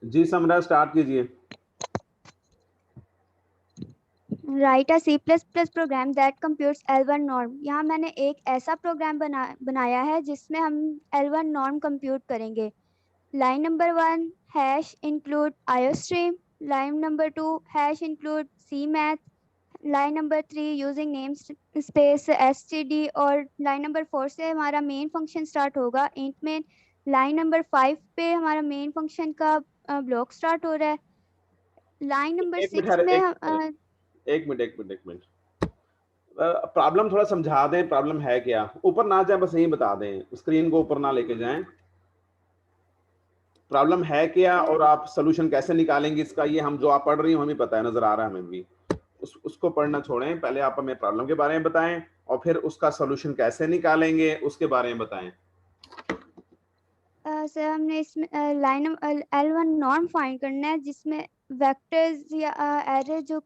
जी Samra start कीजिए। Write a C plus plus program that computes L1 norm. यहाँ मैंने एक ऐसा प्रोग्राम बनाया है जिसमें हम L1 नॉर्म कंप्यूट करेंगे। Line number 1 hash include iostream, line number 2 hash include C math, line number 3 using namespace std, और लाइन नंबर 4 से हमारा मेन फंक्शन स्टार्ट होगा इंट मेन। लाइन नंबर 5 पे हमारा मेन फंक्शन का block start हो रहा है। लाइन नंबर एक मिनट 6 ठहरे, में एक मिनट। प्रॉब्लम थोड़ा समझा दें, प्रॉब्लम है क्या? ऊपर ना जाए, बस यही बता दें, स्क्रीन को ऊपर ना लेके जाएं। प्रॉब्लम है क्या सर और आप सोल्यूशन कैसे निकालेंगे इसका, ये हम जो आप पढ़ रही हो हमें पता है, नजर आ रहा है हमें भी। उसको पढ़ना छोड़ें, पहले आप हमें प्रॉब्लम के बारे में बताएं और फिर उसका सोल्यूशन कैसे निकालेंगे उसके बारे में बताएं। सर हमने इसमें लाइन L1 नॉर्म फाइंड करना है जिसमें वेक्टर्स या एरे जो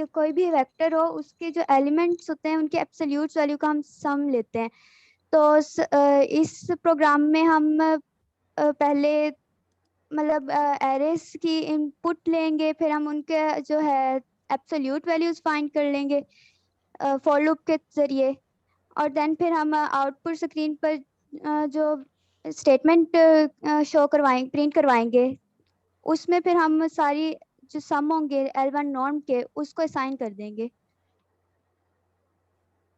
कोई भी वेक्टर हो उसके जो एलिमेंट्स होते हैं उनके एब्सोल्यूट वैल्यू का हम सम लेते हैं। तो इस प्रोग्राम में हम पहले मतलब एरेस की इनपुट लेंगे, फिर हम उनके जो है एब्सोल्यूट वैल्यूज फाइंड कर लेंगे फॉर लूप के जरिए, और देन फिर हम आउटपुट स्क्रीन पर जो स्टेटमेंट शो करवाएंगे, प्रिंट करवाएंगे, उसमें फिर हम सारी जो सम होंगे L1 नॉर्म के उसको असाइन कर देंगे।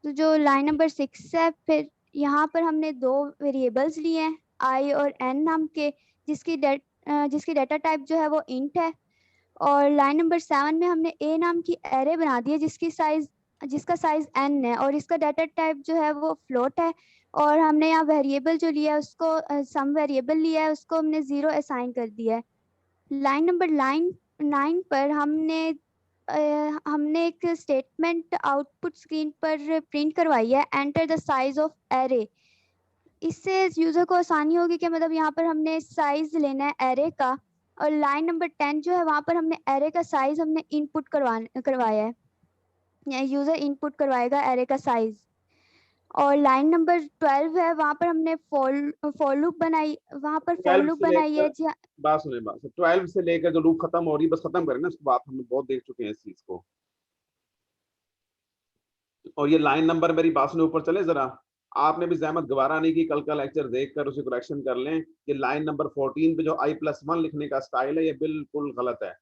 तो जो लाइन नंबर 6 है, फिर यहाँ पर हमने दो वेरिएबल्स लिए हैं i और n नाम के, जिसकी डाटा टाइप जो है वो इंट है। और लाइन नंबर 7 में हमने a नाम की एरे बना दी है जिसका साइज n है, और इसका डाटा टाइप जो है वो फ्लोट है। और हमने यहाँ वेरिएबल जो लिया है उसको सम वेरिएबल लिया है, उसको हमने 0 असाइन कर दिया है। लाइन नंबर 9 पर हमने एक स्टेटमेंट आउटपुट स्क्रीन पर प्रिंट करवाई है, enter the size of array. इससे यूजर को आसानी होगी कि मतलब यहाँ पर हमने साइज लेना है एरे का। और लाइन नंबर 10 जो है वहां पर हमने एरे का साइज हमने इनपुट करवाया है, यूजर इनपुट करवाएगा एरे का साइज। और लाइन नंबर 12 है, वहां पर हमने फॉर लूप बनाई, वहां पर फॉर 12 लूप से बनाई लेकर, है जी। बात सुने, बात 12 से लेकर जो लूप खत्म हो रही है, बस खत्म करें ना उसको, बात हम बहुत देख चुके हैं इस चीज को। और ये लाइन नंबर, मेरी बात सुने, ऊपर चले जरा। आपने भी जहमत गवारा नहीं की, कल का लेक्चर देख कर उसे करेक्शन कर लें कि लाइन नंबर 14 पे जो i+1 लिखने का स्टाइल है ये बिल्कुल गलत है।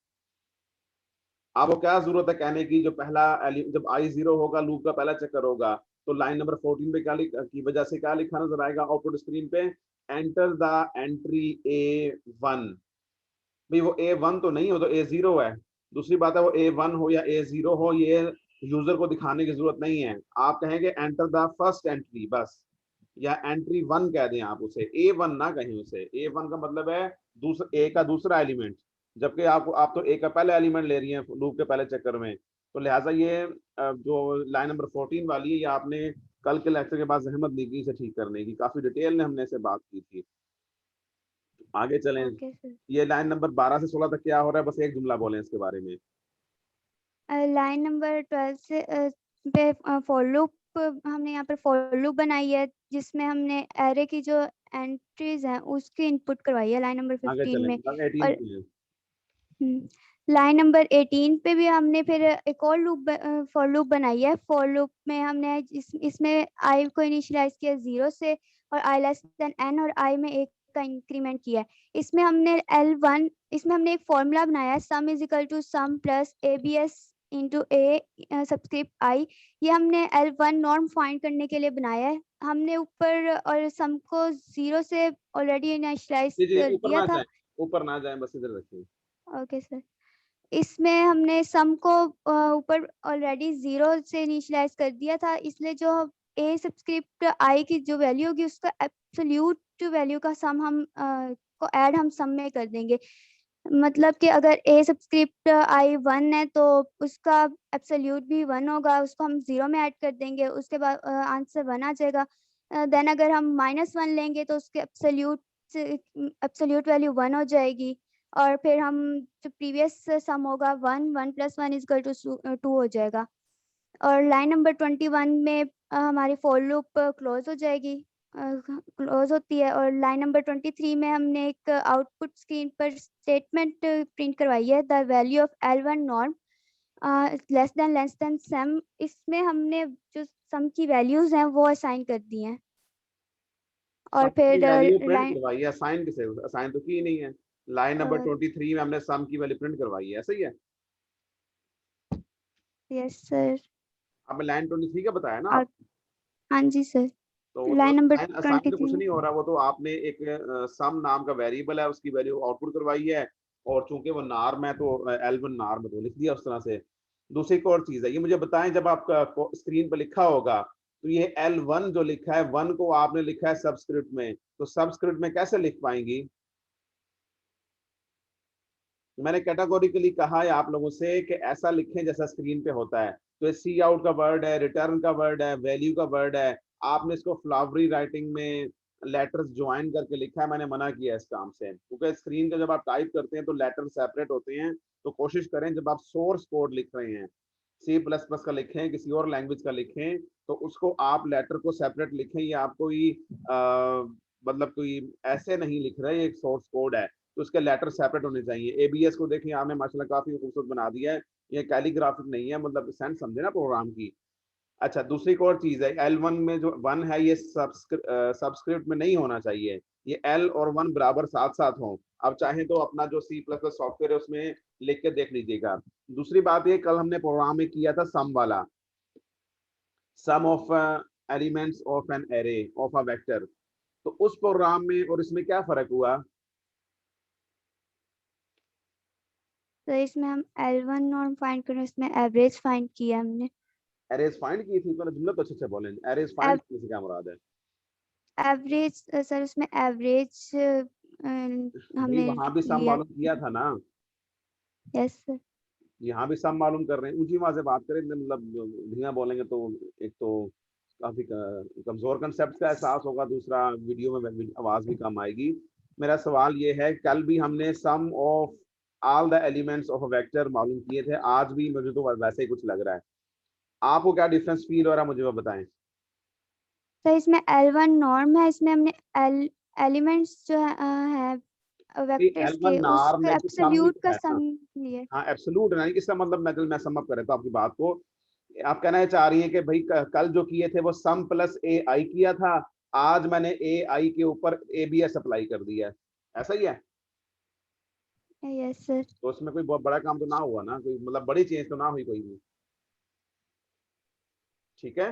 आपको क्या जरूरत है कहने की, जो पहला जब i 0 होगा, लूप का पहला चक्कर होगा, तो लाइन नंबर 14 पे क्या की वजह से क्या लिखा नजर आएगा आउटपुट स्क्रीन पे? Enter the entry A1। भाई वो A1 तो नहीं, हो तो A0 है। दूसरी बात है, वो A1 हो या A0 हो, ये यूजर को दिखाने की जरूरत नहीं है। आप कहेंगे एंटर द फर्स्ट एंट्री बस, या एंट्री 1 कह दें आप उसे, A1 ना कहें उसे। A1 का मतलब है दूसरा, ए का दूसरा एलिमेंट, जबकि आप तो ए का पहला एलिमेंट ले रही हैं लूप के पहले चक्कर में। तो लिहाजा ये जो लाइन नंबर 14 वाली है, ये आपने कल के लेक्चर के बाद जहमत नहीं की इसे ठीक करने की, काफी डिटेल में हमने इसे बात की थी। आगे चलें। Okay sir. ये लाइन नंबर 12 से 16 तक क्या हो रहा है, बस एक जुमला बोलें इसके बारे में। लाइन नंबर 12 से पे फॉर लूप, हमने यहाँ पर फॉर लूप बनाई है जिसमें हमने एरे की जो एंट्रीज हैं उसकी इनपुट करवाई है लाइन नंबर आगे 15 चलें, में। 18 और पे हैं। लाइन नंबर 18 पे भी हमने फिर एक और लूप फॉर लूप बनाई है। फॉर लूप में हमने इसमें आई को इनिशियलाइज किया 0 से, और आई लेस देन n, और आई में 1 का इंक्रीमेंट किया है। इसमें हमने एक फॉर्मूला बनाया है, sum is equal to sum plus abs into a subscript i. ये हमने L1 नॉर्म फाइंड करने के लिए बनाया है। हमने ऊपर और सम को 0 से ऑलरेडी इनिशियलाइज जी जी, कर ऊपर दिया ना था। जाए, ऊपर ना जाए, बस इधर रखिए। Okay sir. इसमें हमने सम को ऊपर ऑलरेडी 0 से इनिशियलाइज कर दिया था, इसलिए जो ए सबस्क्रिप्ट आई की जो वैल्यू होगी उसका एब्सोल्यूट वैल्यू का सम को ऐड हम सम में कर देंगे। मतलब कि अगर ए सबस्क्रिप्ट आई 1 है तो उसका एब्सोल्यूट भी 1 होगा, उसको हम 0 में ऐड कर देंगे, उसके बाद आंसर 1 आ जाएगा। देन अगर हम -1 लेंगे तो उसके एब्सोल्यूट वैल्यू 1 हो जाएगी। और फिर हम जो प्रीवियस सम होगा 1 + 1 = 2 हो जाएगा। और लाइन नंबर 21 में हमारी फॉर लूप क्लोज हो जाएगी। क्लोज होती है। और लाइन नंबर 23 में हमने एक आउटपुट स्क्रीन पर स्टेटमेंट प्रिंट करवाई है, the value of L1 norm less than sum. इसमें हमने जो सम की वैल्यूज हैं वो असाइन कर दी हैं। और सम की फिर वैल्यू प्रिंट लाइन करवाई है, असाइन किसे, असाइन तो की नहीं है। लाइन नंबर 23 में हमने सम की वैल्यू प्रिंट करवाई है, सही है। Yes sir. आपने लाइन 23 का बताया ना और हाँ जी सर, तो वो तो लाइन नंबर साइन असाइन तो कुछ 23। नहीं हो रहा, वो तो आपने एक सम नाम का वेरिएबल है उसकी वैल्यू आउटपुट करवाई है, और चूंकि वो नार्म है तो L1 नार्म है तो लिख दिया उस तरह से। दूसरी एक और चीज है, ये मुझे बताएं, जब आपका स्क्रीन पर लिखा होगा तो ये L1 जो लिखा है, 1 को आपने लिखा है सबस्क्रिप्ट में, तो सबस्क्रिप्ट में कैसे लिख पाएंगी? मैंने कैटेगोरिकली कहा है आप लोगों से कि ऐसा लिखें जैसा स्क्रीन पे होता है। तो सी आउट का वर्ड है, रिटर्न का वर्ड है, वैल्यू का वर्ड है, आपने इसको फ्लावरी राइटिंग में लेटर्स ज्वाइन करके लिखा है, मैंने मना किया इस काम से, क्योंकि स्क्रीन पे जब आप टाइप करते हैं तो लेटर सेपरेट होते हैं। तो कोशिश करें जब आप सोर्स कोड लिख रहे हैं, C++ का लिखें, किसी और लैंग्वेज का लिखें, तो उसको आप लेटर को सेपरेट लिखें। ये आपको ही मतलब कोई ऐसे नहीं लिख रहे, ये एक सोर्स कोड है, तो उसके लेटर सेपरेट होने चाहिए। एबीएस को देखिए आपने माशाल्लाह काफी खूबसूरत बना दिया है, ये कैलीग्राफिक नहीं है, मतलब सेंस समझे ना प्रोग्राम की। अच्छा, दूसरी एक और चीज है, L1 में जो 1 है ये सबस्क्रिप्ट में नहीं होना चाहिए, ये L और 1 बराबर साथ साथ हों। अब चाहे तो अपना जो C++ सॉफ्टवेयर है उसमें लिख के देख लीजिएगा। दूसरी बात ये, कल हमने प्रोग्राम में किया था सम वाला, sum of elements of an array of a vector, तो उस प्रोग्राम में और इसमें क्या फर्क हुआ? तो इसमें हम L1 नॉर्म फाइंड करें, इसमें एवरेज फाइंड किया हमने। एरेज फाइंड की थी, पहले जुमला तो अच्छे से बोलें, एरेज फाइंड करने से क्या मुराद है? एवरेज सर, उसमें एवरेज भाई हमने वहां भी सम लिया। मालूम किया था ना, यस सर। यहाँ भी सम मालूम कर रहे हैं। ऊंची आवाज से बात करें, मतलब धीमा बोलेंगे तो एक तो काफी कमजोर कंसेप्ट का एहसास होगा, दूसरा वीडियो में आवाज भी कम आएगी। मेरा सवाल ये है, कल भी हमने sum of all the elements of a vector मालूम किए थे, आज भी मुझे तो वैसे ही कुछ लग रहा है। आपको क्या डिफरेंस फील हो रहा है मुझे वो बताएं। सर इसमें L1 नॉर्म है, इसमें हमने एलिमेंट्स जो है वेक्टर्स L1 के, नॉर्म उसके है कि सम भी एब्सोल्यूट तो का है ना। सम लिए। हाँ एब्सोल्यूट है ना, इसका मतलब मैं सम अप करें तो आपकी बात को, आप कहना चाह रही हैं कि भाई कल जो किए थे वो सम प्लस ए आई किया था, आज मैंने ए आई के ऊपर ए बी एस अप्लाई कर दिया है, ऐसा ही है? Yes sir. तो उसमें कोई बहुत बड़ा काम तो ना हुआ ना, कोई मतलब बड़ी चेंज तो ना हुई कोई भी? ठीक है,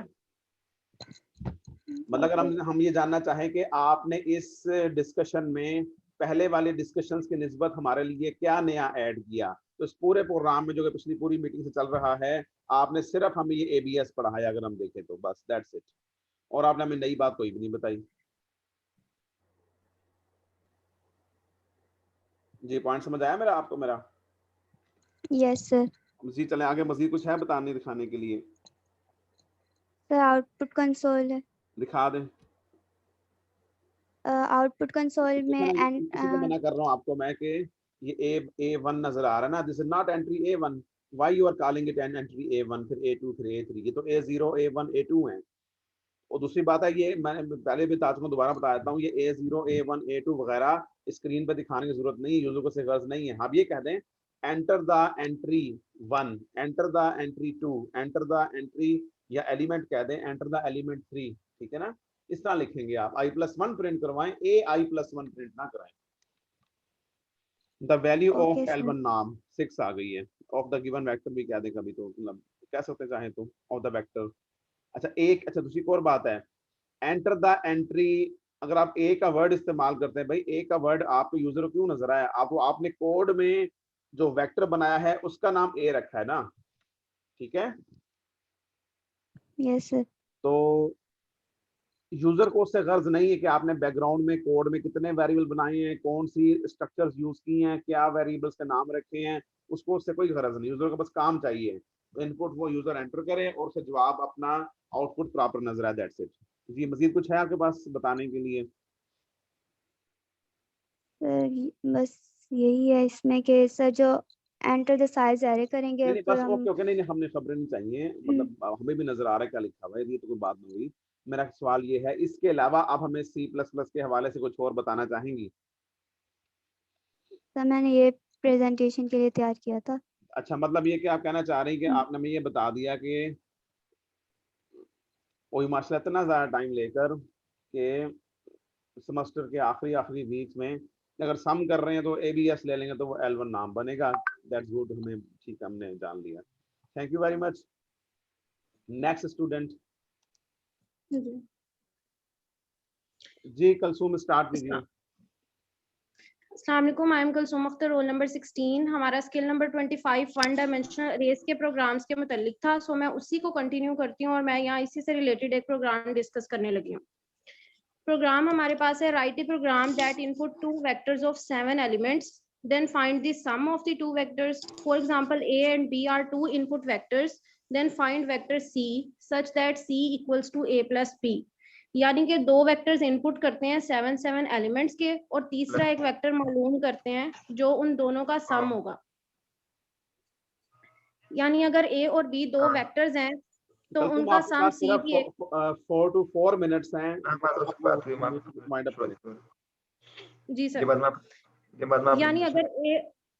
मतलब अगर ओके। हम ये जानना चाहें कि आपने इस डिस्कशन में पहले वाले डिस्कशंस की निस्बत हमारे लिए क्या नया ऐड किया, तो इस पूरे प्रोग्राम में जो कि पिछली पूरी मीटिंग से चल रहा है, आपने सिर्फ हमें ये एबीएस पढ़ा है अगर हम देखें तो, बस दैट्स इट। और आपने हमें नई बात कोई भी नहीं बताई। जी पॉइंट समझ आया मेरा आपको मेरा? Yes sir. मजीद चले आगे, मजीद कुछ है बताने दिखाने के लिए? सर आउटपुट कंसोल है, दिखा दें। आउटपुट कंसोल देखो में ना, एंड इसी को मना कर रहा हूँ आपको मैं कि ये ए वन नजर आ रहा है ना, this is not entry A one, why you are calling it an entry A one फिर ए2 फिर ए3, ये तो ए0 ए1 ए2 है। और दूसरी बात है, ये मैंने पहले भी ताज को दोबारा बता देता हूँ, ये ए0 ए1 ए2 वगैरह स्क्रीन पर दिखाने की जरूरत नहीं है, यूजर को से गर्ज नहीं है। आप ये कह दें enter the entry 1, enter the entry 2, enter the entry, या एलिमेंट कह दें एंटर द एलिमेंट 3, ठीक है ना? इस तरह लिखेंगे आप, i+1 प्रिंट करवाएं, ai+1 प्रिंट ना कराएं। The value okay of sir. L1 नाम 6 आ गई है, ऑफ द गिवन वेक्टर भी कह दें कभी तो, मतलब कह सकते चाहे तो, ऑफ द वेक्टर। अच्छा एक, अच्छा दूसरी और बात है, एंटर द एंट्री, अगर आप ए का वर्ड इस्तेमाल करते हैं, भाई ए का वर्ड आपको यूजर को क्यों नजर आया, आपको आपने कोड में जो वेक्टर बनाया है उसका नाम ए रखा है ना, ठीक है? Yes sir. तो यूजर को उससे गर्ज नहीं है कि आपने बैकग्राउंड में कोड में कितने वेरिएबल बनाए हैं, कौन सी स्ट्रक्चर्स यूज की हैं, क्या वेरिएबल्स के नाम रखे हैं, उसको उससे कोई गर्ज नहीं, यूजर को बस काम चाहिए, तो इनपुट वो यूजर एंटर करे और उसे जवाब अपना आउटपुट प्रॉपर नजर आए, दैट्स इट। जी मजीद कुछ है आपके पास बताने के लिए? सर बस यही है इसमें कि सर जो एंटर द साइज एरे नहीं करेंगे नहीं फिर बस हम ओके ओके, नहीं नहीं हमें खबरें नहीं चाहिए, मतलब हमें भी नजर आ रहा है क्या लिखा हुआ है, ये तो कोई बात नहीं हुई। मेरा सवाल ये है, इसके अलावा आप हमें C++ के हवाले से कुछ और बताना चाहेंगी? सर मैंने ये प्रेजेंटेशन के लिए तैयार किया था। अच्छा, मतलब ये कि आप कहना चाह रही हैं कि आपने हमें ये बता दिया कि कोई माशाल्लाह इतना ज़्यादा टाइम लेकर कि सेमेस्टर के आखिरी वीक में अगर सम कर रहे हैं तो ABS ले लेंगे तो वो L1 नाम बनेगा। दैट्स गुड, हमें ठीक है, हमने जान लिया। Thank you very much. Next student ji, Kalsoom start कीजिए। अस्सलाम वालेकुम, I am Kulsum Akhtar, roll number 16। हमारा skill number 25 one dimensional arrays के प्रोग्राम्स के मुतालिक था, सो मैं उसी को कंटिन्यू करती हूँ और मैं यहाँ इसी से रिलेटेड एक प्रोग्राम डिस्कस करने लगी हूँ। प्रोग्राम हमारे पास है, write the program that input 2 vectors of 7 elements, then find the sum of the 2 vectors. For example, A and B are 2 input vectors, then find vector C such that C equals to A plus B. यानी कि 2 vectors input करते हैं 7 elements के, और तीसरा एक vector मालूम करते हैं जो उन दोनों का सम होगा। यानी अगर A और B 2 वेक्टर्स हैं तो कलसूम उनका आपके सम पास C सिर्फ भी 4 to 4 मिनट्स हैं। जी सर। यानी अगर A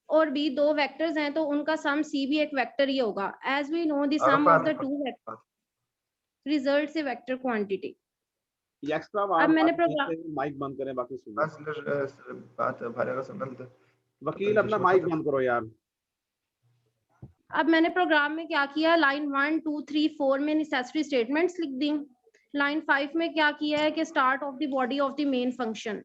और B 2 वेक्टर्स हैं तो उनका सम C भी एक वेक्टर ही होगा। As we know the sum of the 2 vector result से वेक्टर क्वांटिटी। ये एक्स्ट्रा अब मैंने प्रोग्राम माइक बंद करें, बाकी सुनिए। बात वकील अपना माइक बंद करो यार। अब मैंने प्रोग्राम में क्या किया, लाइन 1 2 3 4 में नेसेसरी स्टेटमेंट्स लिख दी। लाइन 5 में क्या किया है कि start of the body of the main function.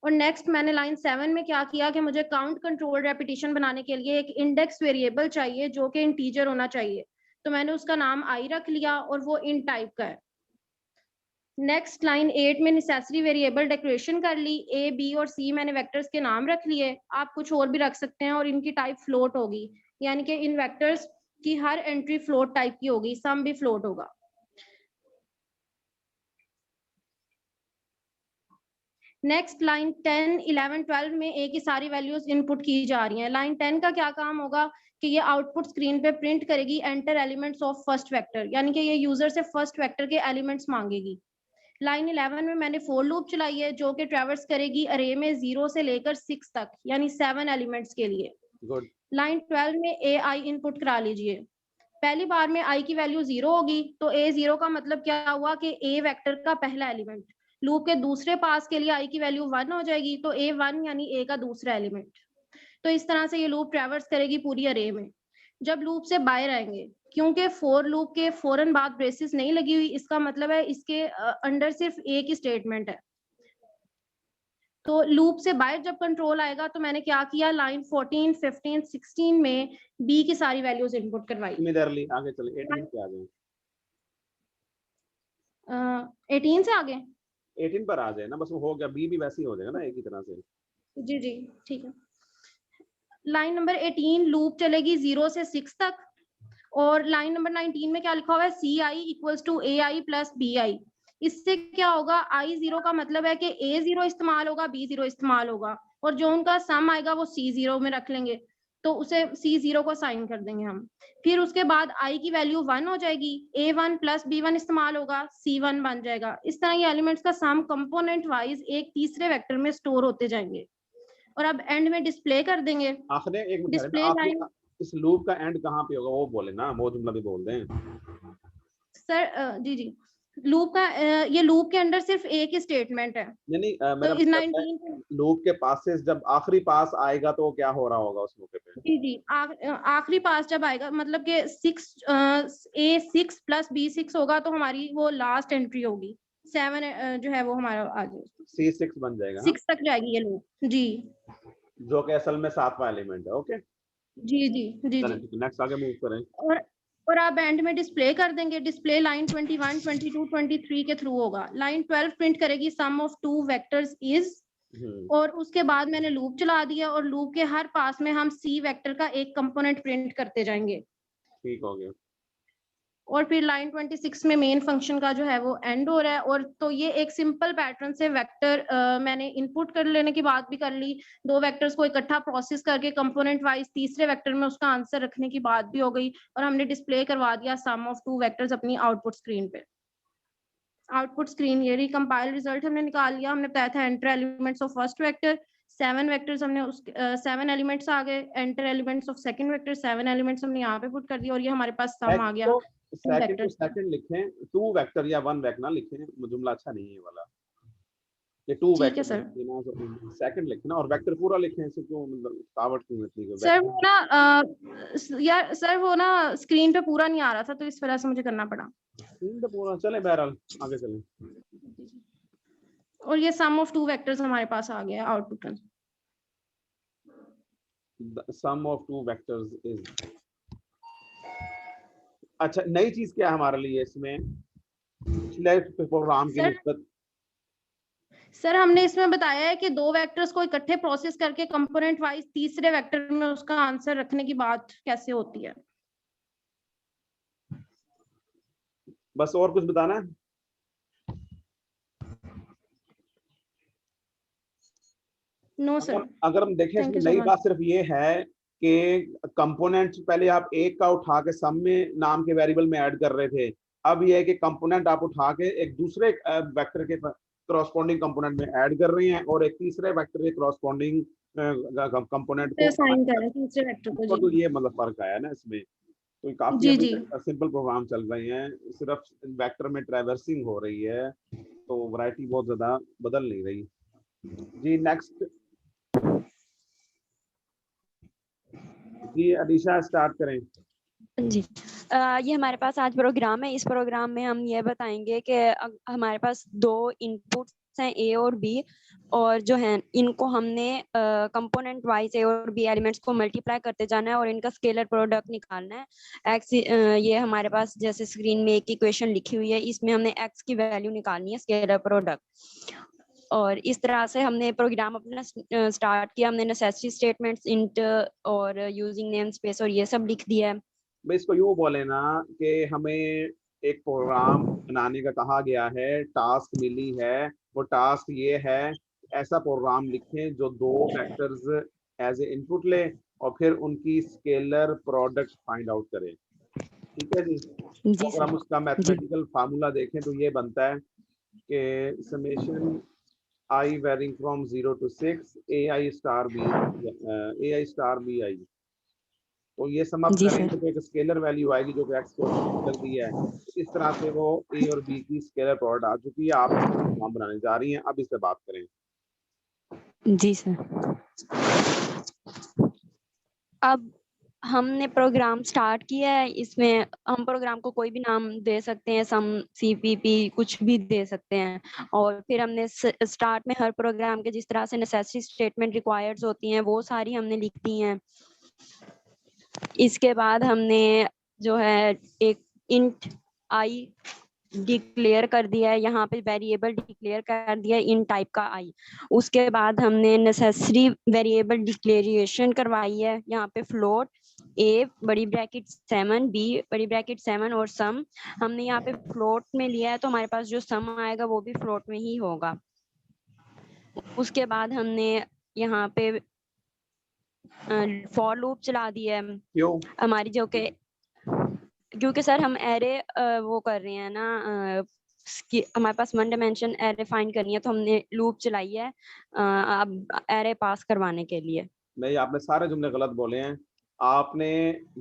और नेक्स्ट मैंने लाइन 7 में क्या किया कि मुझे काउंट कंट्रोल रेपिटेशन बनाने के लिए एक इंडेक्स वेरिएबल चाहिए जो कि इंटीजर होना चाहिए, तो मैंने उसका नाम आई रख लिया और वो इन टाइप का है। नेक्स्ट लाइन 8 में नेसेसरी वेरिएबल डेकोरेशन कर ली, A, B और C मैंने वेक्टर्स के नाम रख लिए। आप कुछ और भी रख सकते हैं और इनकी टाइप फ्लोट होगी, यानी कि इन वेक्टर्स की हर एंट्री फ्लोट टाइप की होगी, सम भी फ्लोट होगा। नेक्स्ट लाइन 10 11 12 में A की सारी वैल्यूज इनपुट की जा रही हैं। लाइन 10 का क्या काम होगा कि ये आउटपुट स्क्रीन पे प्रिंट करेगी enter elements of first vector, यानी कि ये यूजर से फर्स्ट वेक्टर के एलिमेंट्स मांगेगी। लाइन 11 में मैंने फॉर लूप चलाई है जो कि ट्रैवर्स करेगी अरे में 0 से लेकर 6 तक, यानी 7 एलिमेंट्स के लिए। लाइन 12 में ए आई इनपुट करा लीजिए। पहली बार में आई की वैल्यू 0 होगी, तो ए 0 का मतलब क्या हुआ कि ए वेक्टर का पहला एलिमेंट। लूप के दूसरे पास के लिए आई की वैल्यू 1 हो जाएगी, तो ए 1 यानी ए का दूसरा एलिमेंट। तो इस तरह से ये लूप ट्रैवर्स करेगी पूरी अरे में। जब लूप से बाहर आएंगे, क्योंकि फॉर लूप के फौरन बाद ब्रेसेस नहीं लगी हुई, इसका मतलब है इसके अंडर सिर्फ एक ही स्टेटमेंट है। तो लूप से बाहर जब कंट्रोल आएगा तो मैंने क्या किया, लाइन 14 15 16 में बी की सारी वैल्यूज इनपुट करवाई। इमीडिएटली आगे चले 18 पे आ जाए। 18 से आगे 18 पर आ जाए ना, बस वो हो गया। बी भी वैसे ही हो जाएगा ना एक ही तरह से। जी जी ठीक है। लाइन नंबर 18 लूप चलेगी 0 से 6 तक, और लाइन नंबर 19 में क्या लिखा हुआ है, c i equals to a i plus b i. इससे क्या होगा, आई 0 का मतलब है कि ए 0 इस्तेमाल होगा, बी 0 इस्तेमाल होगा, और जो उनका सम आएगा वो सी 0 में रख लेंगे, तो उसे सी 0 को साइन कर देंगे हम। फिर उसके बाद आई की वैल्यू 1 हो जाएगी, ए 1 प्लस बी 1 इस्तेमाल होगा, सी 1 बन जाएगा। इस तरह ये एलिमेंट्स का सम कंपोनेंट वाइज एक तीसरे वेक्टर में स्टोर होते जाएंगे, और अब एंड में डिस्प्ले कर देंगे। आखिर एक मिनट, डिस्प्ले लाइन इस लूप का एंड कहाँ पे होगा वो बोले ना, वो जुमला भी बोल दें सर। जी जी, लूप का ये लूप के अंदर सिर्फ एक ही स्टेटमेंट है। यानी तो इस 19 लूप के पास से जब आखिरी पास आएगा तो क्या हो रहा होगा उस मौके पे? जी जी, आखिरी पास जब आएगा, मतलब कि 6 प्लस बी 6 होगा तो हमारी वो लास्ट एंट्री होगी। 7 जो है वो हमारा आ जाएगा, C6 बन जाएगा। 6 तक जाएगी ये लूप जी, जो कि असल में 7वां एलिमेंट है। ओके जी जी जी जी। नेक्स्ट आगे मूव करें। और आप एंड में डिस्प्ले कर देंगे। डिस्प्ले लाइन 21 22 23 के थ्रू होगा। लाइन 12 प्रिंट करेगी सम ऑफ 2 वेक्टर्स इज, और उसके बाद मैंने लूप चला दिया, और लूप के हर पास में हम सी वेक्टर का एक कंपोनेंट प्रिंट करते जाएंगे। ठीक हो गया। और फिर लाइन 26 में मेन फंक्शन का जो है वो एंड हो रहा है। और तो ये एक सिंपल पैटर्न से वेक्टर मैंने इनपुट कर लेने की बात भी कर ली, 2 वेक्टर्स को इकट्ठा प्रोसेस करके कंपोनेंट वाइज तीसरे वेक्टर में उसका आंसर रखने की बात भी हो गई, और हमने डिस्प्ले करवा दिया सम ऑफ 2 वेक्टर्स अपनी आउटपुट स्क्रीन पे। आउटपुट स्क्रीन ये रही, कंपाइल रिजल्ट हमने निकाल लिया, हमने बताया था enter elements of first vector 7 vectors हमने उस 7 एलिमेंट्स आ गए, enter elements of second vector 7 elements हमने यहाँ पे पुट कर दिया और ये हमारे पास सम आ गया सेकंड वेक्टर्स का। सेकंड लिखें, 2 वेक्टर या 1 वेक्टर ना लिखें, जुमला अच्छा नहीं है ये वाला, ये 2 ठीक है वेक्टर सर। लिखना, सेकंड लिखना और वेक्टर पूरा लिखें, इससे क्यों मतलब कावट क्यों इतनी सर वो ना यार सर वो ना स्क्रीन पे पूरा नहीं आ रहा था तो इस वजह से मुझे करना पड़ा। स्क्रीन पे पूरा चले, बहरहाल आगे चलें। और ये सम ऑफ 2 वेक्टर्स हमारे पास आ गया आउटपुट में। The sum of 2 vectors is, अच्छा नई चीज क्या है हमारे लिए इसमें पिछले प्रोग्राम की निस्बत? सर हमने इसमें बताया है कि 2 वेक्टर्स को इकट्ठे प्रोसेस करके कंपोनेंट वाइज तीसरे वेक्टर में उसका आंसर रखने की बात कैसे होती है। बस और कुछ बताना है? No sir. अगर हम देखें इसमें नई बात सिर्फ ये है कि कंपोनेंट पहले आप एक का उठा के सम में नाम के वेरिएबल में ऐड कर रहे थे, अब ये है कि कंपोनेंट आप उठा के एक दूसरे वेक्टर के करस्पॉन्डिंग कंपोनेंट में ऐड कर रहे हैं और एक तीसरे वेक्टर के करस्पॉन्डिंग कंपोनेंट को असाइन कर रहे हैं तीसरे वेक्टर को। तो ये मतलब फर्क आया ना इसमें, तो काफी सिंपल प्रोग्राम चल रहे हैं, सिर्फ वेक्टर में ट्रैवर्सिंग हो रही है, तो वैरायटी बहुत ज्यादा बदल नहीं रही। जी नेक्स्ट, जी अलीशा स्टार्ट करें। जी ये हमारे पास आज प्रोग्राम है। इस प्रोग्राम में हम ये बताएंगे कि हमारे पास 2 इनपुट्स हैं ए और बी, और जो है इनको हमने कंपोनेंट वाइज ए और बी एलिमेंट्स को मल्टीप्लाई करते जाना है और इनका स्केलर प्रोडक्ट निकालना है। एक्स ये हमारे पास जैसे स्क्रीन में एक इक्वेशन लिखी हुई है, इसमें हमने एक्स की वैल्यू निकालनी है, स्केलर प्रोडक्ट। और इस तरह से हमने प्रोग्राम अपना स्टार्ट किया। हमने नेसेसिटी स्टेटमेंट्स, इंट और यूजिंग नेम स्पेस और ये सब लिख दिया है। इसको यूं बोले ना कि हमें एक प्रोग्राम बनाने का कहा गया है, टास्क मिली है, वो टास्क ये है ऐसा प्रोग्राम लिखें जो 2 वेक्टर्स एज ए इनपुट ले और फिर उनकी स्केलर प्रोडक्ट फाइंड आउट करें। ठीक है जी। अगर हम उसका मैथमेटिकल फार्मूला देखें तो ये बनता है कि summation i varying from 0 to 6 ai star bi, तो ये सम अप करें तो एक स्केलर वैल्यू आएगी जो कि x को कर दी है। इस तरह से वो a और b की स्केलर प्रोडक्ट आ चुकी है। आप हम बनाने जा रही हैं, अब इस पे बात करें। जी सर, अब हमने प्रोग्राम स्टार्ट किया है। इसमें हम प्रोग्राम को कोई भी नाम दे सकते हैं, सम, सीपीपी, कुछ भी दे सकते हैं। और फिर हमने स्टार्ट में हर प्रोग्राम के जिस तरह से नेसेसिटी स्टेटमेंट रिक्वायर्ड होती हैं वो सारी हमने लिख दी हैं। इसके बाद हमने जो है एक इंट आई डिक्लेयर कर दिया है, यहाँ पे वेरिएबल डिक्लेयर कर दिया इन टाइप का आई। उसके बाद हमने नेसेसरी वेरिएबल डिक्लेरेशन करवाई है, यहाँ पे फ्लोट ए बड़ी ब्रैकेट 7 बी बड़ी ब्रैकेट 7 और सम हमने यहाँ पे फ्लोट में लिया है, तो हमारे पास जो सम आएगा वो भी फ्लोट में ही होगा। उसके बाद हमने यहाँ पे फॉर लूप चला दिया है। क्यों? हमारी जो के क्योंकि सर हम एरे वो कर रहे हैं ना, हमारे पास 1 डायमेंशन एरे फाइंड करनी है, तो हमने लूप चलाई है अब एरे पास करवाने के लिए। नहीं, आपने सारे जुमले गलत बोले हैं। आपने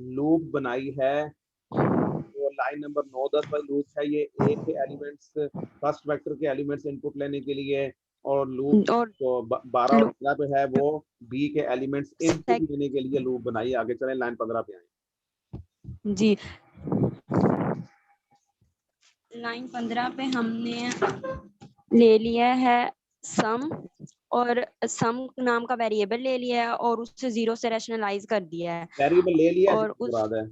लूप बनाई है, वो लाइन नंबर 9-10 वाली लूप है, ये ए के एलिमेंट्स फर्स्ट वेक्टर के एलिमेंट्स इनपुट लेने के लिए, और लूप और जो 12 और 15 पे है वो बी के एलिमेंट्स इनपुट लेने के लिए लूप बनाई। आगे चलें, लाइन 15 पे आए। जी, लाइन 15 पे हमने ले लिया है सम, और सम नाम का वेरिएबल ले लिया है और उससे 0 से रैशनलाइज कर दिया है। वेरिएबल ले लिया और उस मुराद है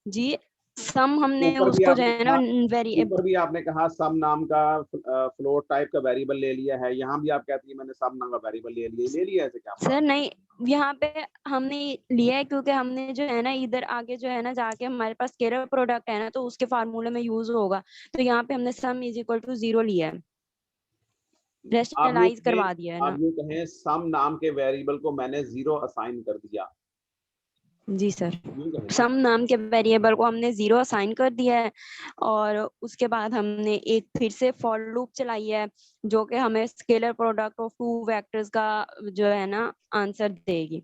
जी, सम हमने उसको जो है ना वेरिएबल, ऊपर भी आपने कहा सम नाम का फ्लोट टाइप का वेरिएबल ले लिया है, यहाँ भी आप कहती है मैंने सम नाम का वेरिएबल ले लिया ऐसे क्या? सर नहीं, यहाँ पे हमने लिया है क्योंकि हमने जो है ना इधर आगे जो है ना जाके हमारे पास स्केलर प्रोडक्ट है ना, तो उसके फार्मूले में यूज होगा, तो यहाँ पे हमने सम इज इक्वल टू 0 लिया है, रैशनलाइज करवा दिया है ना। आप यूं कहें सम नाम के वेरिएबल को मैंने 0 असाइन कर दिया, जी सर, यूं करेंगे। सम नाम के वेरिएबल को हमने 0 असाइन कर दिया है और उसके बाद हमने एक फिर से फॉर लूप चलाई है जो कि हमें scalar product of two vectors का जो है ना आंसर देगी।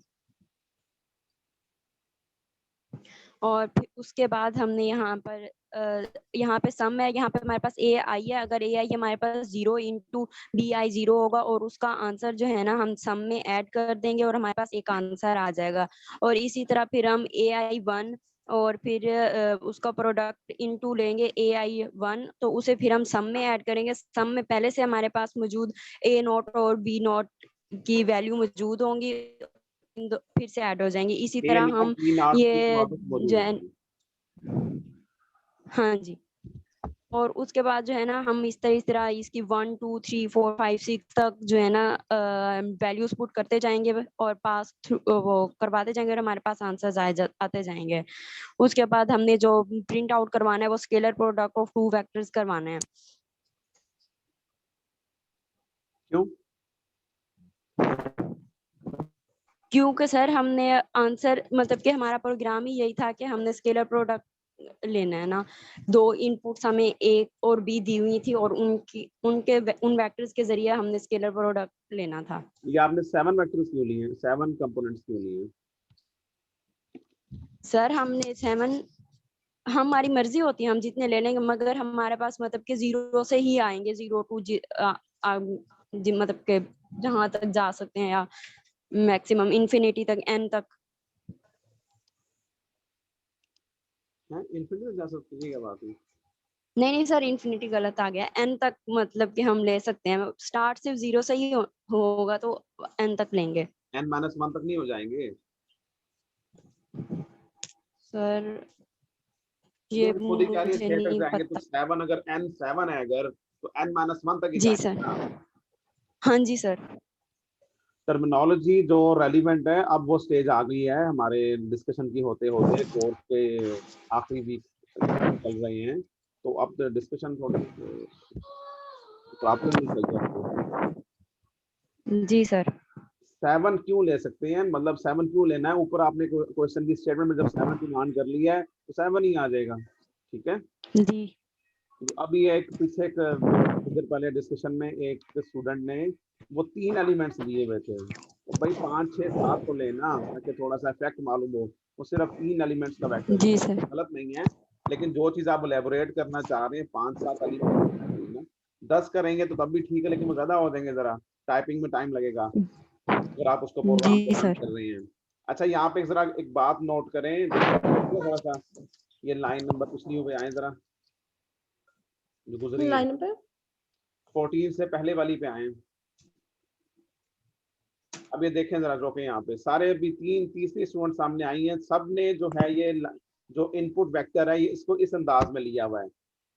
और फिर उसके बाद हमने यहाँ पे सम है, यहाँ पे हमारे पास ए आई है। अगर ए आई हमारे पास 0 इंटू बी आई 0 होगा और उसका आंसर जो है ना हम सम में ऐड कर देंगे और हमारे पास एक आंसर आ जाएगा। और इसी तरह फिर हम ए आई 1 और फिर उसका प्रोडक्ट इनटू लेंगे ए आई 1, तो उसे फिर हम सम में ऐड करेंगे। सम में पहले से हमारे पास मौजूद ए नॉट और बी नॉट की वैल्यू मौजूद होंगी, फिर से ऐड हो जाएंगी। इसी ए तरह नॉट हम बी नॉट ये मौजूद जो है, होंगी। हाँ जी, और उसके बाद जो है ना हम इस तरह इसकी 1 2 3 4 5 6 तक जो है ना वैल्यूज पुट करते जाएंगे और पास वो करवाते जाएंगे और हमारे पास आंसर्स आते जाएंगे। उसके बाद हमने जो प्रिंट आउट करवाना है वो scalar product of two vectors करवाना है। क्यों? क्योंकि सर हमने आंसर मतलब कि हमारा प्रोग्राम ही यही था कि हमने स्केलर प्रोडक्ट लेना है ना। 2 इनपुट्स हमें ए और बी दी हुई थी और उन वेक्टर्स के जरिए हमने स्केलर प्रोडक्ट लेना था। ये आपने 7 वेक्टर्स क्यों लिए हैं, 7 कंपोनेंट्स क्यों लिए हैं? सर हमने 7, हमारी मर्जी होती है हम जितने ले लेंगे, मगर हमारे पास मतलब कि 0 से ही आएंगे, 0 टू मतलब के जहां तक जा सकते हैं या मैक्सिमम इन्फिनिटी तक, एन तक। हैं इन्फिनिटी जा सकती है, क्या बात है? नहीं सर, इन्फिनिटी गलत आ गया, एन तक मतलब कि हम ले सकते हैं। स्टार्ट सिर्फ 0 से ही होगा तो एन तक लेंगे। n-1 तक नहीं हो जाएंगे? सर जो ये खुद ही कह रही है मुझे 6 तक नहीं जाएंगे तो पता। 7, अगर n7 है अगर तो n-1 तक ही जी जाएंगे सर, ना। हाँ जी सर। टर्मिनोलॉजी जो रेलिवेंट है, अब वो स्टेज आ गई है हमारे डिस्कशन की होते होते, कोर्स के आखिरी वीक चल रहे हैं, तो अब डिस्कशन थोड़ी प्रॉब्लम नहीं चल जाती। जी सर। 7 क्यों ले सकते हैं, मतलब 7 क्यों लेना है? ऊपर आपने क्वेश्चन की स्टेटमेंट में जब 7 की मान कर लिया है तो 7 ही आ जाएगा, ठीक है। जी अभी एक पीछे एक देर पहले डिस्कशन में एक स्टूडेंट ने वो 3 एलिमेंट्स दिए हुए थे, तो भाई 5 6 7 तो लेना ताकि थोड़ा सा इफेक्ट मालूम हो। वो सिर्फ 3 एलिमेंट्स का वेक्टर जी दिया, सर। गलत नहीं है, लेकिन जो चीज आप एलेबोरेट करना चाह रहे हैं 5 7 एलिमेंट्स लेना। 10 करेंगे तो तब भी ठीक है, लेकिन वो ज्यादा हो जाएंगे, जरा टाइपिंग में टाइम लगेगा अगर आप उसको प्रोग्राम जी को रन सर। कर रहे हैं। अच्छा, यहाँ पे जरा एक बात नोट करें, थोड़ा सा ये लाइन नंबर पिछली पे आए, जरा जो गुजरी है लाइन पे 14 से पहले वाली पे आए। अब ये देखें जरा, रोके यहाँ पे सारे अभी तीसरी स्टूडेंट सामने आई हैं, सब ने जो है ये जो इनपुट वेक्टर है ये इसको इस अंदाज में लिया हुआ है।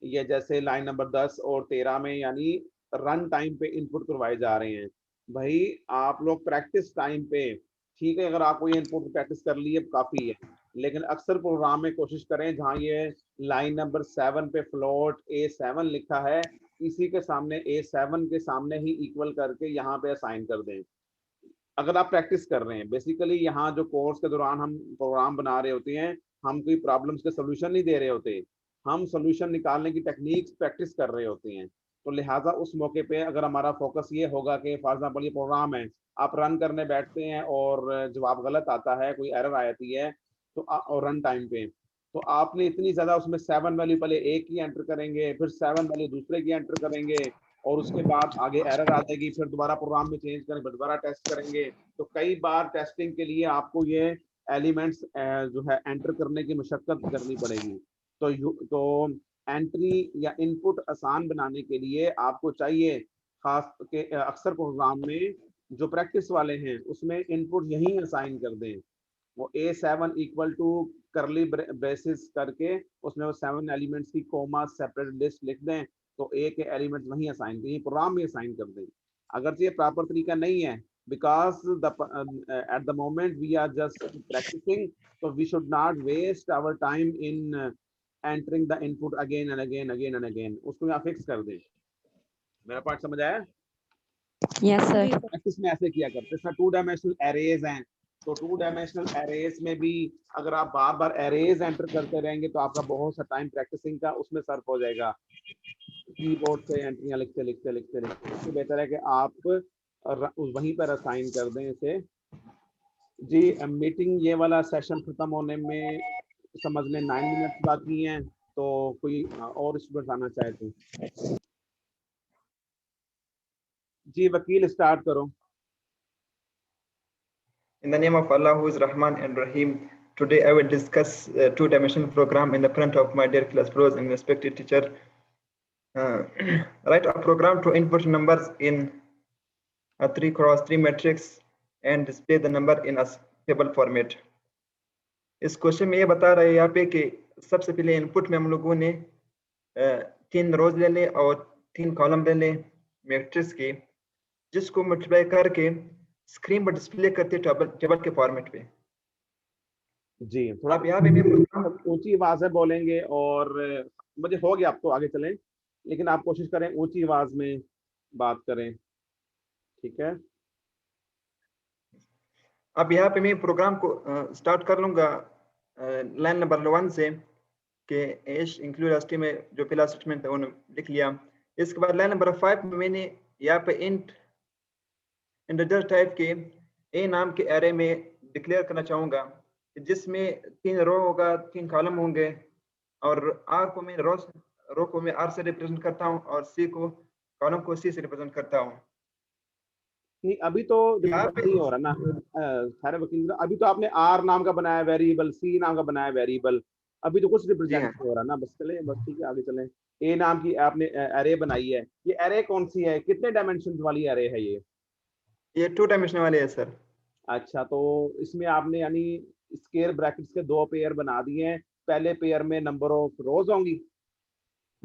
ये जैसे लाइन नंबर 10 और 13 में यानी रन टाइम पे इनपुट करवाए जा रहे हैं। भाई आप लोग प्रैक्टिस टाइम पे, ठीक है, अगर आपको ये इनपुट प्रैक्टिस कर लिए काफी है, लेकिन अक्सर प्रोग्राम में कोशिश करें जहाँ ये लाइन नंबर 7 पे फ्लोट A7 लिखा है, इसी के सामने A7 के सामने ही इक्वल करके यहाँ पे असाइन कर दें। अगर आप प्रैक्टिस कर रहे हैं, बेसिकली यहाँ जो कोर्स के दौरान हम प्रोग्राम बना रहे होते हैं, हम कोई प्रॉब्लम्स के सोल्यूशन नहीं दे रहे होते, हम सोल्यूशन निकालने की टेक्निक्स प्रैक्टिस कर रहे होते हैं। तो लिहाजा उस मौके पे अगर हमारा फोकस ये होगा कि फॉर एग्जांपल ये प्रोग्राम है, आप रन करने बैठते हैं और जवाब गलत आता है, कोई एरर आती है तो और रन टाइम पे, तो आपने इतनी ज्यादा उसमें 7 वैल्यू पहले एक की एंटर करेंगे, फिर 7 वैल्यू दूसरे की एंटर करेंगे, और उसके बाद आगे एरर आ जाएगी, फिर दोबारा प्रोग्राम में चेंज करेंगे, दोबारा टेस्ट करेंगे। तो कई बार टेस्टिंग के लिए आपको ये एलिमेंट्स जो है एंटर करने की मशक्कत करनी पड़ेगी। तो एंट्री या इनपुट आसान बनाने के लिए आपको चाहिए, खास के अक्सर प्रोग्राम में जो प्रैक्टिस वाले हैं उसमें इनपुट यही असाइन कर दें, वो A7 इक्वल टू करली ब्रेसेस करके उसमें वो 7 एलिमेंट्स की कोमा सेपरेट लिस्ट लिख दें, तो ए के एलिमेंट्स वहीं असाइन करें, प्रोग्राम में असाइन कर दें। अगर ये प्रॉपर तरीका नहीं है, because at the moment we are just practising, तो we should not waste our time in entering the input again and again again and again. उसको यहाँ फिक्स कर दें। मेरा पार्ट समझ आया? यस जी सर। सर। प्रैक्टिस में ऐसे किया करते हैं, 2 डायमेंशनल एरेज हैं, तो 2 डायमेंशनल एरेज में भी अगर आप बार बार एरेज एंटर करते रहेंगे तो आपका बहुत सा टाइम प्रैक्टिसिंग का उसमें सर्फ हो जाएगा, कीबोर्ड से एंट्रियां लिखते लिखते लिखते लिखते। इससे बेहतर है कि आप वहीं पर असाइन कर दें इसे। जी मीटिंग ये वाला सेशन खत्म होने में समझ लें 9 मिनट्स बाकी हैं, तो कोई और स्टूडेंट आना चाहे तो जी वकील स्टार्ट करो। In the name of Allah, who is Rahman and Rahim, today I will discuss two-dimensional program in the front of my dear class bros and respected teacher. Write a program to input numbers in a 3x3 matrix and display the number in a table format. इस question में ये बता रहे हैं यहाँ पे कि सबसे पहले इनपुट में हम लोगों ने 3 रोज ले ले और 3 कॉलम ले ले मैट्रिक्स के, जिसको मल्टीप्लाई करके स्क्रीन पर डिस्प्ले करते टेबल के फॉर्मेट पे। जी थोड़ा आप यहाँ पे ऊंची आवाज में बोलेंगे और मुझे हो गया, आप तो आगे चलें, लेकिन आप कोशिश करें ऊंची आवाज में बात करें, ठीक है। अब यहाँ पे मैं प्रोग्राम को स्टार्ट कर लूंगा लाइन नंबर 1 से कि एश इंक्लूड एसटी में जो पहला स्टेटमेंट है उन्होंने लिख लिया। इसके बाद लाइन नंबर 5 में मैंने यहाँ पे इंट इंटीजर टाइप के ए नाम के एरे में डिक्लेयर करना चाहूँगा, जिसमें 3 रो होगा, 3 कॉलम होंगे, और आर को मैं रो को मैं आर से रिप्रेजेंट करता हूँ और सी को कॉलम को सी से रिप्रेजेंट करता हूँ। नहीं अभी तो नहीं हो रहा ना सारे वकील, अभी तो आपने आर नाम का बनाया वेरिएबल, सी नाम का बनाया वेरिएबल, अभी तो कुछ रिप्रेजेंट हो रहा ना, बस चले बस ठीक है आगे चलें। ए नाम की आपने एरे बनाई है, ये एरे कौन सी है, कितने डायमेंशन वाली एरे है ये 2 डायमेंशन वाले है सर। अच्छा, तो इसमें आपने यानी स्क्वायर ब्रैकेट्स के 2 पेयर बना दिए हैं, पहले पेयर में नंबर ऑफ रोज होंगी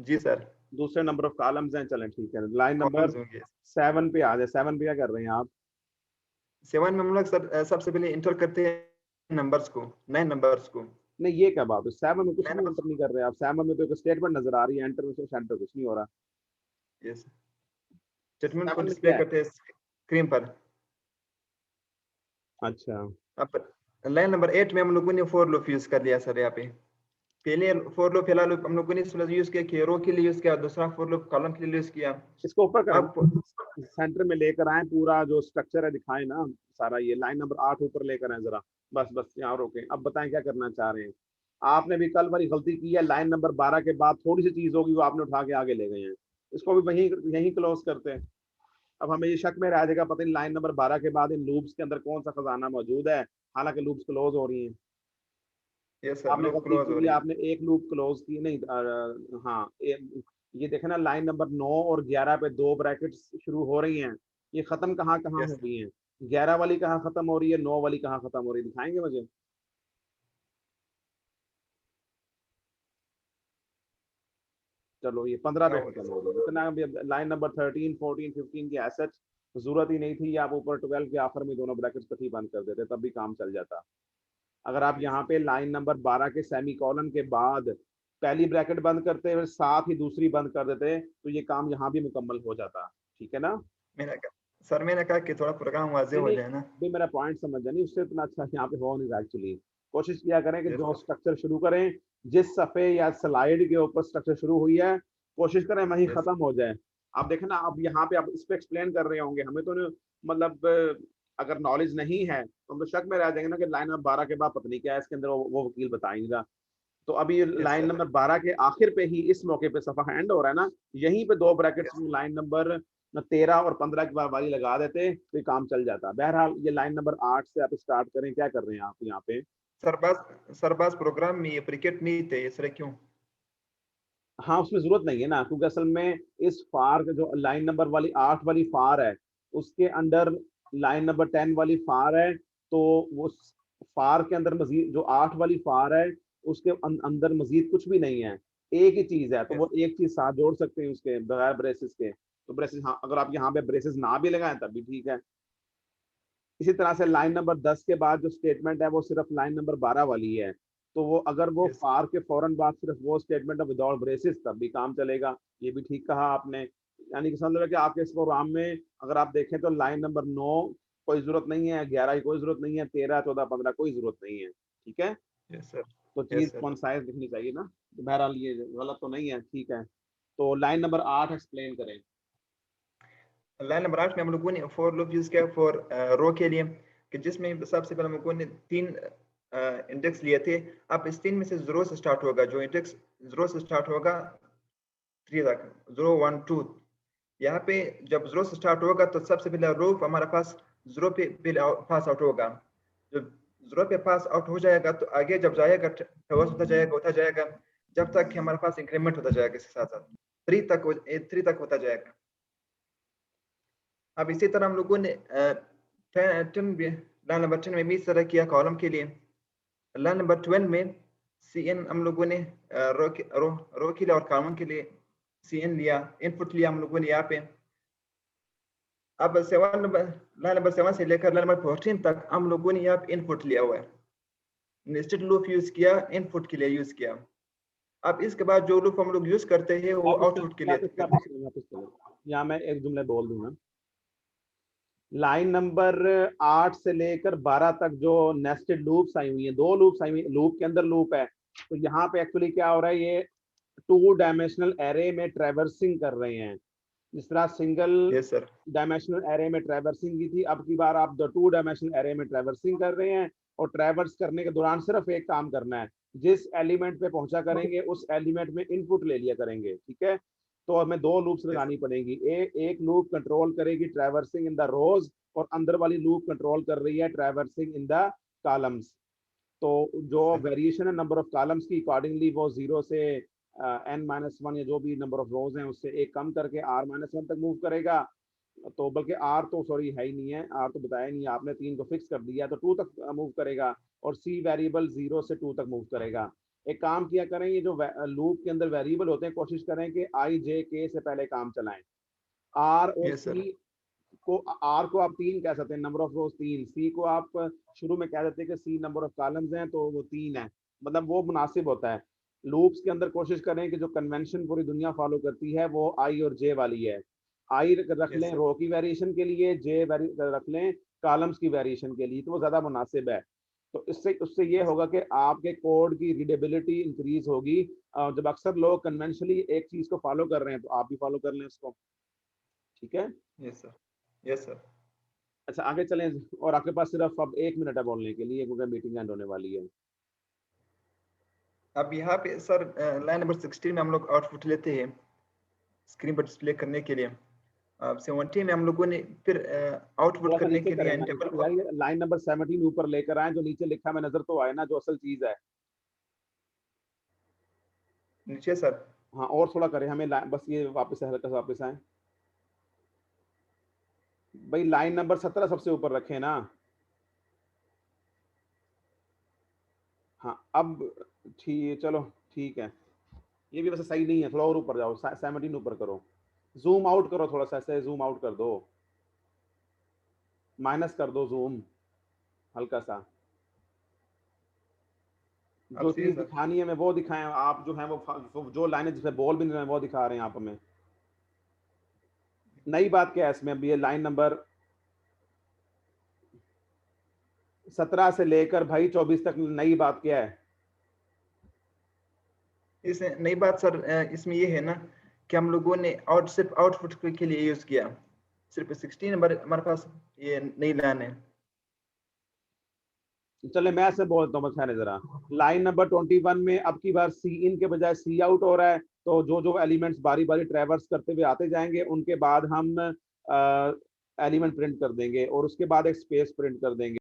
जी सर, दूसरे नंबर ऑफ कॉलम्स हैं, चलें ठीक है। लाइन नंबर 7 पे आ जाए, 7 पे क्या कर रहे हैं आप? 7 में हम लोग सर सबसे पहले इंटर करते हैं नंबर्स को, 9 नंबर्स को। नहीं ये क्या बात है, 7 में कुछ नहीं एंटर नहीं कर रहे आप, 7 में तो एक स्टेटमेंट नजर आ रही है, एंटर से सेंटर कुछ नहीं हो रहा। यस, स्टेटमेंट को डिस्प्ले करते हैं स्क्रीन पर। अच्छा, अब लाइन नंबर 8 में हम लोगों ने फॉर लूप यूज कर लिया सर। यहाँ पे पहले फॉर लूप पहला लूप हम लोगों ने यूज किया रो के लिए यूज किया, दूसरा फॉर लूप कॉलम के लिए यूज किया। इसको ऊपर कर सेंटर में लेकर आए, पूरा जो स्ट्रक्चर है दिखाएं ना सारा, ये लाइन नंबर 8 ऊपर लेकर आए जरा, बस यहाँ रोके। अब बताएं क्या करना चाह रहे हैं। आपने भी कल वाली गलती की है, लाइन नंबर 12 के बाद थोड़ी सी चीज होगी वो आपने उठा के आगे ले गए हैं, इसको भी यहीं क्लोज करते हैं। अब हमें ये शक में रह जाएगा पता नहीं लाइन नंबर 12 के बाद इन लूप्स के अंदर कौन सा खजाना मौजूद है, हालांकि लूप्स क्लोज हो रही हैं। यस आपने सर, क्लोज हो रही है। आपने एक लूप क्लोज की नहीं, हाँ ये देखे ना लाइन नंबर 9 और 11 पे 2 ब्रैकेट्स शुरू हो रही हैं, ये खत्म कहाँ हो रही हैं, 11 वाली कहाँ खत्म हो रही है, 9 वाली कहाँ खत्म हो रही है, दिखाएंगे मुझे? चलो ये 15 पे खत्म हो रही है, इतना लाइन नंबर 13, 14, 15 की एसेट जरूरत ही नहीं थी, आप ऊपर 12 के आखिर में दोनों ब्रैकेट्स कभी बंद कर देते तब भी काम चल जाता। अगर आप यहाँ पे लाइन नंबर 12 के सेमीकोलन के बाद पहली ब्रैकेट बंद करते हुए साथ ही दूसरी बंद कर देते तो ये काम यहाँ भी मुकम्मल हो जाता, ठीक है ना? मैंने कहा कि थोड़ा प्रोग्राम वाज़े हो जाए ना, भी मेरा पॉइंट समझ जाए, नहीं उससे इतना अच्छा यहाँ पे हो नहीं रहा। एक्चुअली कोशिश किया करें कि जो स्ट्रक्चर शुरू करें, जिस सफ़े या स्लाइड के ऊपर स्ट्रक्चर शुरू हुई है, कोशिश करें वहीं खत्म हो जाए। आप देखें ना, अब यहाँ पे आप इस पे एक्सप्लेन कर रहे होंगे, हमें तो मतलब अगर नॉलेज नहीं है तो हम तो शक में रह जाएंगे ना कि लाइन नंबर 12 के बाद पता नहीं क्या है इसके अंदर, वो वकील बताएंगे। तो अभी लाइन नंबर 12 के आखिर पे ही इस मौके पे सफा एंड हो रहा है ना, यहीं पे 2 ब्रैकेट्स में लाइन नंबर 13 और 15 की वाली लगा देते तो ये काम चल जाता। बहरहाल ये लाइन नंबर 8 से आप स्टार्ट करें, क्या कर रहे हैं आप यहाँ पे? सरबाज प्रोग्राम में ये ब्रैकेट नहीं थे, इसलिए क्यों? हाँ उसमें जरूरत नहीं है ना, क्योंकि असल में इस फार जो लाइन नंबर वाली 8 वाली फार है उसके अंदर लाइन नंबर 10 वाली फार है, तो वो फार के अंदर मजीद जो 8 वाली फार है उसके अंदर मजीद कुछ भी नहीं है, एक ही चीज है, तो वो एक चीज साथ जोड़ सकते हैं उसके बगैर ब्रेसेस के। तो ब्रेसेस, हाँ अगर आप यहाँ पे ब्रेसेस ना भी लगाएं तब भी ठीक है। इसी तरह से लाइन नंबर 10 के बाद जो स्टेटमेंट है वो सिर्फ लाइन नंबर 12 वाली है, तो वो अगर वो फार के फौरन बाद सिर्फ वो स्टेटमेंट है विदाउट ब्रेसेस तब भी काम चलेगा। ये भी ठीक कहा आपने, यानी कि समझ लो कि आपके इस प्रोग्राम में अगर आप देखें तो लाइन नंबर 9 कोई जरूरत नहीं है, 11 की कोई जरूरत नहीं है, 13, 14, 15 कोई जरूरत नहीं है, ठीक है। Yes sir. तो चीज कॉन्साइज लिखनी चाहिए ना, बहरहाल ये गलत तो नहीं है, ठीक है। तो लाइन नंबर 8 एक्सप्लेन करें। लाइन नंबर 8 में हम लोगों ने फॉर लूप यूज किया फॉर रो के लिए, कि जिसमें सबसे पहले हम लोगों ने 3 इंडेक्स लिए थे। अब इस 3 में से 0 से स्टार्ट होगा, जो इंडेक्स 0 से स्टार्ट होगा 3 तक, 0 1 2। यहाँ पे जब 0 से स्टार्ट होगा तो सबसे पहले रो हमारे पास 0 पे पास आउट होगा। जब 0 पे पास आउट हो जाएगा तो आगे जब जाएगा ट्रैवर्स होता जाएगा जब तक कि हमारे पास इंक्रीमेंट होता जाएगा, इसके साथ साथ 3 तक होता जाएगा। अब इसी तरह हम लोगों ने लाइन नंबर 10 में भी इस तरह किया कॉलम के लिए। लाइन नंबर 12 में CN हम लोगों ने रो के लिए और कॉलम के लिए CN लिया, इनपुट लिया हम लोगों ने यहाँ पे। अब लाइन नंबर 7 से लेकर लाइन नंबर 14 तक हम लोगों ने यहाँ पे इनपुट लिया हुआ है, नेस्टेड लूप यूज किया, इनपुट के लिए यूज किया। अब इसके बाद जो लूप हम लोग यूज करते हैं वो आउटपुट के लिए। यहाँ मैं एक जुमला बोल दूंगा। लाइन नंबर 8 से लेकर 12 तक जो नेस्टेड लूप्स आई हुई हैं, 2 लूप्स आई हुई, लूप के अंदर लूप है, तो यहाँ पे एक्चुअली क्या हो रहा है, ये 2 डायमेंशनल एरे में ट्रैवर्सिंग कर रहे हैं। जिस तरह सिंगल डायमेंशनल एरे में ट्रैवर्सिंग की थी, अब की बार आप 2 डायमेंशनल एरे में ट्रैवर्सिंग कर रहे हैं, और ट्रैवर्स करने के दौरान सिर्फ एक काम करना है, जिस एलिमेंट पे पहुंचा करेंगे उस एलिमेंट में इनपुट ले लिया करेंगे, ठीक है। तो हमें 2 लूप्स लगानी पड़ेगी। एक लूप कंट्रोल करेगी ट्रैवर्सिंग इन द रोज, और अंदर वाली लूप कंट्रोल कर रही है ट्रैवर्सिंग इन द कॉलम्स। तो जो वेरिएशन है नंबर ऑफ कॉलम्स की, अकॉर्डिंगली वो 0 से n-1 या जो भी नंबर ऑफ रोज हैं उससे एक कम करके r-1 तक मूव करेगा। तो बल्कि r तो सॉरी है ही नहीं है, r तो बताया नहीं आपने, 3 को फिक्स कर दिया, तो 2 तक मूव करेगा, और c वेरिएबल 0 से 2 तक मूव करेगा। एक काम किया करें, ये जो लूप के अंदर वेरिएबल होते हैं, कोशिश करें कि i j k से पहले काम चलाएं। r और c को, r को आप 3 कह सकते हैं, नंबर ऑफ रोज 3, c को आप शुरू में कह देते हैं कि c नंबर ऑफ कॉलम्स हैं तो वो 3 है, मतलब वो मुनासिब होता है। लूप्स के अंदर कोशिश करें कि जो कन्वेंशन पूरी दुनिया फॉलो करती है वो i और j वाली है। i रख लें रो की वेरिएशन के लिए, j रख लें कॉलम्स की वेरिएशन के लिए, तो वो ज्यादा मुनासिब है। तो उससे ये होगा कि आपके कोड की रीडेबिलिटी इंक्रीज होगी। जब अक्सर लोग कन्वेंशनली एक चीज को फॉलो कर रहे हैं तो आप भी फॉलो कर लें उसको, ठीक है। Yes sir, yes sir. अच्छा आगे चलें, और आपके पास सिर्फ अब 1 मिनट है बोलने के लिए क्योंकि मीटिंग एंड होने वाली है। अब यहाँ पे सर लाइन नंबर 16 में हम लोग आउटपुट लेते हैं स्क्रीन पर डिस्प्ले करने के लिए। अब 17 में हम लोगों ने फिर आउटपुट करने के लिए लाइन नंबर 17 ऊपर लेकर आए, जो नीचे लिखा में नजर तो आए ना, जो असल चीज है नीचे सर। हाँ, और थोड़ा करें हमें, बस ये वापस है, वापस आए भाई, लाइन नंबर 17 सबसे ऊपर रखें ना। हाँ अब ठीक, चलो ठीक है, ये भी वैसे सही नहीं है, थोड़ा और ऊपर जाओ, 17 ऊपर करो, जूम आउट करो थोड़ा सा, ऐसे जूम आउट कर दो, माइनस कर दो जूम हल्का सा, जो चीज दिखानी है मैं वो दिखाएं, आप जो है वो जो लाइनें जिसमें बोल भी नहीं रहे वो दिखा रहे हैं आप हमें। नई बात क्या है इसमें, अब ये लाइन नंबर 17 से लेकर भाई 24 तक नई बात क्या है? इस नई बात सर इसमें ये है ना कि हम लोगों ने सिर्फ आउटपुट के लिए यूज किया, सिर्फ 16 नंबर हमारे पास ये नई लाइन है। चले मैं ऐसे बोलता हूँ, बस जरा लाइन नंबर 21 में अब की बार सी इन के बजाय सी आउट हो रहा है, तो जो जो एलिमेंट्स बारी बारी ट्रैवर्स करते हुए आते जाएंगे उनके बाद हम एलिमेंट प्रिंट कर देंगे और उसके बाद एक स्पेस प्रिंट कर देंगे।